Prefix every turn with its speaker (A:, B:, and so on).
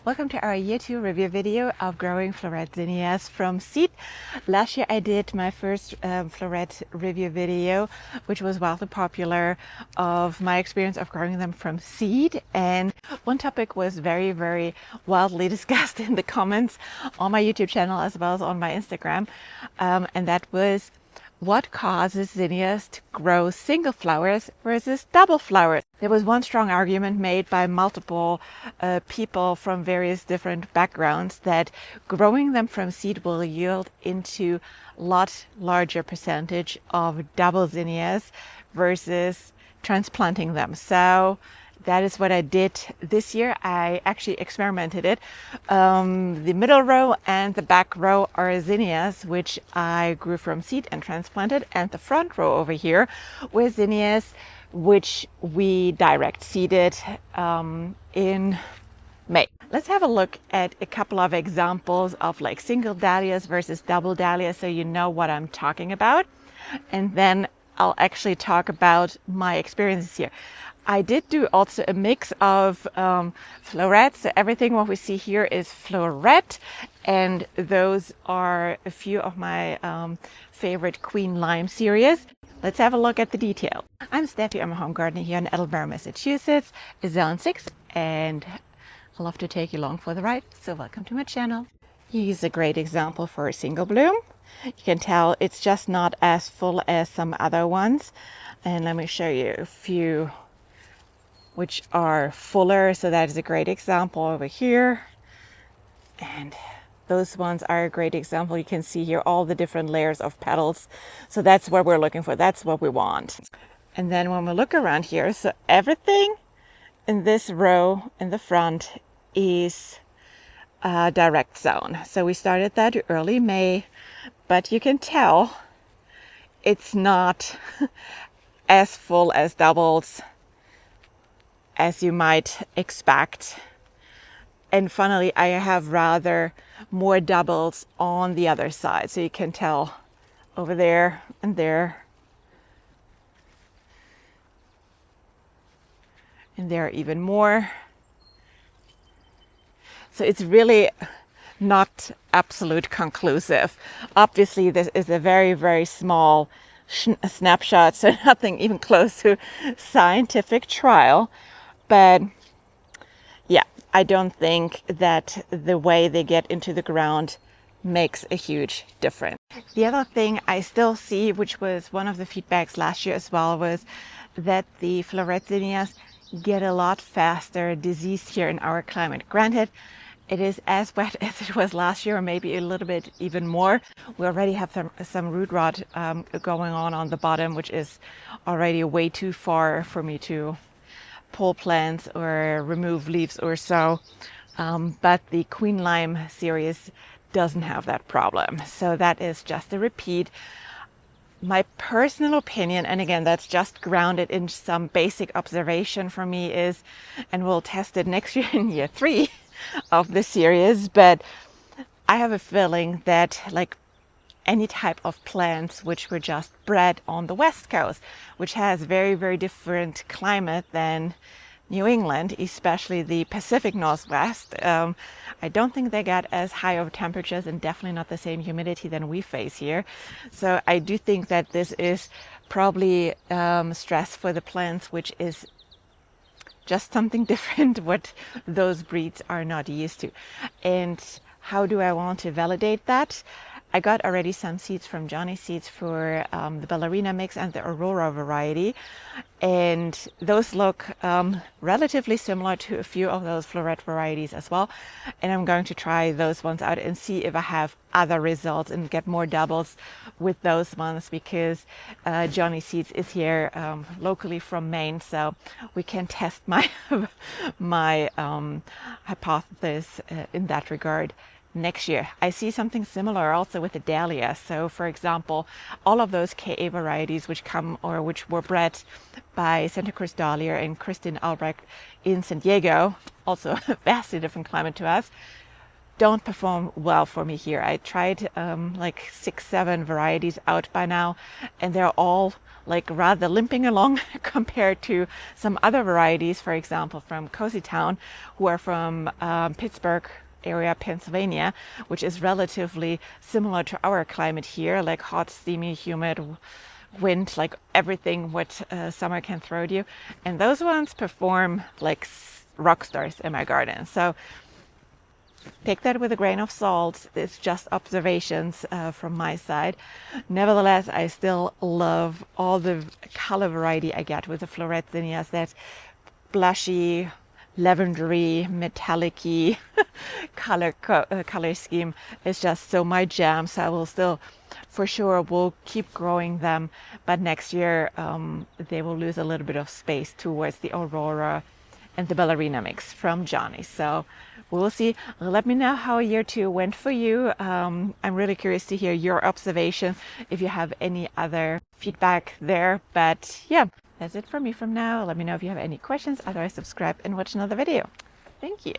A: Welcome to our year 2 review video of growing Floret Zinnias from seed. Last year I did my first Floret review video, which was wildly popular, of my experience of growing them from seed. And one topic was very wildly discussed in the comments on my YouTube channel as well as on my Instagram. And that was, what causes zinnias to grow single flowers versus double flowers? There was one strong argument made by multiple people from various different backgrounds that growing them from seed will yield into a lot larger percentage of double zinnias versus transplanting them. So that is what I did this year. I actually experimented it. The middle row and the back row are zinnias, which I grew from seed and transplanted. And the front row over here were zinnias, which we direct seeded in May. Let's have a look at a couple of examples of like single dahlias versus double dahlias so you know what I'm talking about. And then I'll actually talk about my experiences here. I did do also a mix of florets. So everything what we see here is floret, and those are a few of my favorite Queen Lime series. Let's have a look at the detail. I'm Steffi. I'm a home gardener here in Attleboro, Massachusetts, Zone 6, and I love to take you along for the ride. So welcome to my channel. Here's a great example for a single bloom. You can tell it's just not as full as some other ones. And let me show you a few which are fuller. So that is a great example over here. And those ones are a great example. You can see here all the different layers of petals. So that's what we're looking for. That's what we want. And then when we look around here, so everything in this row in the front is a direct zone. So we started that early May, but you can tell it's not as full as doubles as you might expect. And finally, I have rather more doubles on the other side. So you can tell over there and there. And there are even more. So it's really not absolute conclusive. Obviously, this is a very small snapshot, so nothing even close to scientific trial. But yeah, I don't think that the way they get into the ground makes a huge difference. The other thing I still see, which was one of the feedbacks last year as well, was that the Floret Zinnias get a lot faster disease here in our climate. Granted, it is as wet as it was last year, or maybe a little bit even more. We already have some root rot going on the bottom, which is already way too far for me to pull plants or remove leaves or so. But the Queen Lime series doesn't have that problem. So that is just a repeat. My personal opinion, and again, that's just grounded in some basic observation for me, is, and we'll test it next year in year 3 of the series, but I have a feeling that like any type of plants which were just bred on the West Coast, which has very different climate than New England, especially the Pacific Northwest. I don't think they get as high of temperatures and definitely not the same humidity than we face here. So I do think that this is probably stress for the plants, which is just something different what those breeds are not used to. And how do I want to validate that? I got already some seeds from Johnny Seeds for the Ballerina mix and the Aurora variety, and those look relatively similar to a few of those floret varieties as well. And I'm going to try those ones out and see if I have other results and get more doubles with those ones, because Johnny Seeds is here locally from Maine, so we can test my hypothesis in that regard next year. I see something similar also with the dahlia. So for example, all of those KA varieties which come or which were bred by Santa Cruz Dahlia and Kristen Albrecht in San Diego, also a vastly different climate to us, don't perform well for me here. I tried like 6-7 varieties out by now, and they're all like rather limping along compared to some other varieties, for example from Cozy Town, who are from Pittsburgh area, Pennsylvania, which is relatively similar to our climate here, like hot, steamy, humid, wind, like everything what summer can throw at you. And those ones perform like rock stars in my garden. So take that with a grain of salt. It's just observations from my side. Nevertheless, I still love all the color variety I get with the Floret Zinnias. That blushy, lavendery, metallic-y color scheme is just so my jam. So I will still, for sure, will keep growing them. But next year, they will lose a little bit of space towards the Aurora and the Ballerina mix from Johnny. So we'll see. Let me know how year 2 went for you. I'm really curious to hear your observation, if you have any other feedback there. But yeah, that's it from me from now. Let me know if you have any questions. Otherwise, subscribe and watch another video. Thank you.